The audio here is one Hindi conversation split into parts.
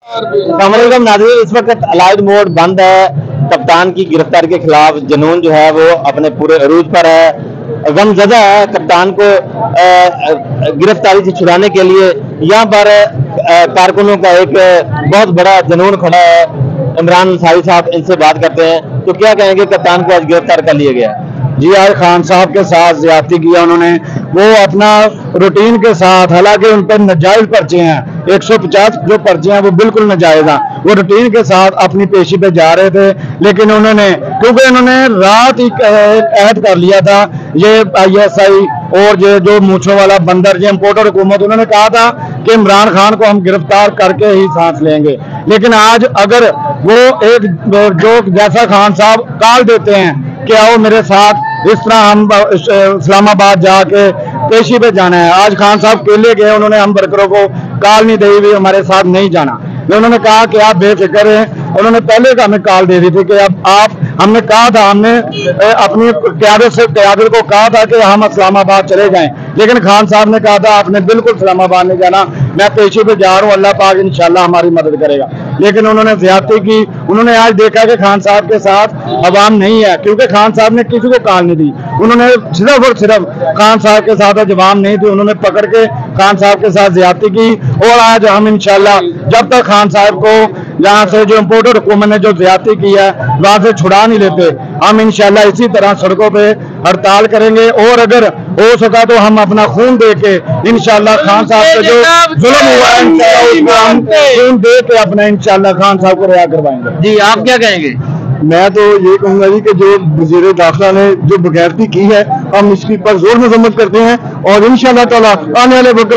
अस्सलामुअलैकुम नाज़रीन, इस वक्त अलाइड मोड बंद है। कप्तान की गिरफ्तारी के खिलाफ जुनून जो है वो अपने पूरे अरूज पर है। गमज़दा है कप्तान को गिरफ्तारी से छुड़ाने के लिए यहाँ पर कारकुनों का एक बहुत बड़ा जुनून खड़ा है। इमरान अंसारी साहब इनसे बात करते हैं, तो क्या कहेंगे कप्तान को आज गिरफ्तार कर लिया गया? जी, आज खान साहब के साथ ज्यादती किया उन्होंने, वो अपना रूटीन के साथ, हालांकि उन पर नाजायज पर्चे हैं, 150 जो पर्चे हैं वो बिल्कुल नाजायज हैं। वो रूटीन के साथ अपनी पेशी पे जा रहे थे, लेकिन उन्होंने, क्योंकि उन्होंने रात ही ऐड कर लिया था, ये ISI और ये जो मूछों वाला बंदर, ये इम्पोर्टर हुकूमत, उन्होंने कहा था कि इमरान खान को हम गिरफ्तार करके ही सांस लेंगे। लेकिन आज अगर वो एक जो जैसा खान साहब कॉल देते हैं कि आओ मेरे साथ, इस तरह हम इस्लामाबाद जाके पेशी पे जाना है, आज खान साहब केले गए, उन्होंने हम वर्करों को कॉल नहीं दी हुई हमारे साथ नहीं जाना। उन्होंने कहा कि आप बेफिक्र हैं, उन्होंने पहले का हमें कॉल दे दी थी कि अब आप, हमने कहा था, हमने अपनी क़यादत को कहा था कि हम इस्लामाबाद चले जाएं, लेकिन खान साहब ने कहा था आपने बिल्कुल इस्लामाबाद नहीं जाना, मैं पेशी पे जा रहा हूँ, अल्लाह पाक इंशाल्लाह हमारी मदद करेगा। लेकिन उन्होंने ज्यादती की। उन्होंने आज देखा कि खान साहब के साथ अवाम नहीं है, क्योंकि खान साहब ने किसी को कॉल नहीं दी, उन्होंने सिर्फ और सिर्फ खान साहब के साथ अवाम नहीं थी, उन्होंने पकड़ के खान साहब के साथ ज्यादती की। और आज हम इंशाल्लाह जब तक खान साहब को यहाँ से जो इम्पोर्टेड हुकूमत ने जो ज्यादती की है वहां से छुड़ा नहीं लेते, हम इंशाल्लाह इसी तरह सड़कों पे हड़ताल करेंगे। और अगर हो सका तो हम अपना खून दे के इंशाल्लाह खान साहब का जो जुल्म हुआ है हम खून दे के अपना इंशाल्लाह खान साहब को रिहा करवाएंगे। जी, आप क्या कहेंगे? मैं तो ये कहूंगा जी कि जो वज़ीर दाखिला ने जो बगैरती की है, हम इसकी पर जोर मजम्मत करते हैं और इंशाल्लाह ताला आने वाले वक्त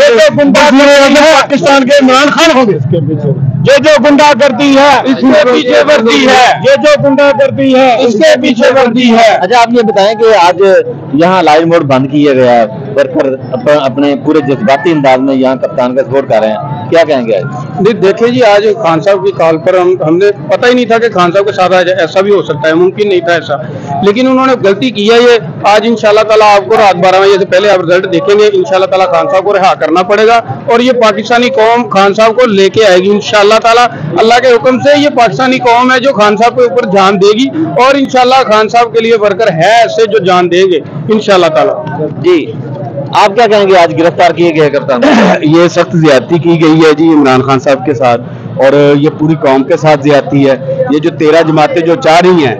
पाकिस्तान के इमरान खान होंगे। इसके पीछे जो गुंडा करती है इसके पीछे वर्दी है, ये जो गुंडा करती है इसके पीछे वर्दी है। अच्छा, आप ये बताएं कि आज यहाँ अलाइड मोड बंद किया गया है, वर्कर अपने पूरे जज्बाती अंदाज में यहाँ कप्तान का सपोर्ट कर रहे हैं, क्या कहेंगे आज? देखिए जी, आज खान साहब की कॉल पर हमने पता ही नहीं था कि खान साहब के साथ आज ऐसा भी हो सकता है, मुमकिन नहीं था ऐसा, लेकिन उन्होंने गलती की है। ये आज इंशाल्लाह ताला आपको रात 12 बजे से पहले आप रिजल्ट देखेंगे, इंशाल्लाह ताला खान साहब को रिहा करना पड़ेगा और ये पाकिस्तानी कौम खान साहब को लेके आएगी इंशाल्लाह ताला। अल्लाह के हुक्म से ये पाकिस्तानी कौम है जो खान साहब के ऊपर जान देगी और इंशाल्लाह खान साहब के लिए वर्कर है ऐसे जो जान देंगे इंशाल्लाह ताला। जी, आप क्या कहेंगे? आज गिरफ्तार किए गए कप्तान ये सख्त ज्यादती की गई है जी इमरान खान साहब के साथ, और ये पूरी कौम के साथ ज्यादती है। ये जो 13 जमातें जो चाह रही हैं,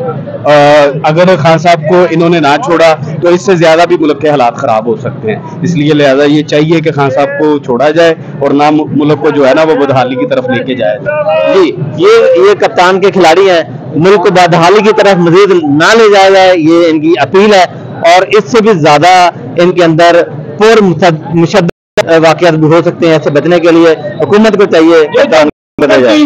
अगर खान साहब को इन्होंने ना छोड़ा तो इससे ज्यादा भी मुल्क के हालात खराब हो सकते हैं, इसलिए लिहाजा ये चाहिए कि खान साहब को छोड़ा जाए और ना मुल्क को जो है ना वो बदहाली की तरफ लेके जाया जाए। जी, ये कप्तान के खिलाड़ी हैं, मुल्क को बदहाली की तरफ मजीद ना ले जाया जाए, ये इनकी अपील है। और इससे भी ज्यादा इनके अंदर मुशद्दत वाक़यात भी हो सकते हैं, ऐसे बचने के लिए हुकूमत को चाहिए कप्तान बनाया जाए।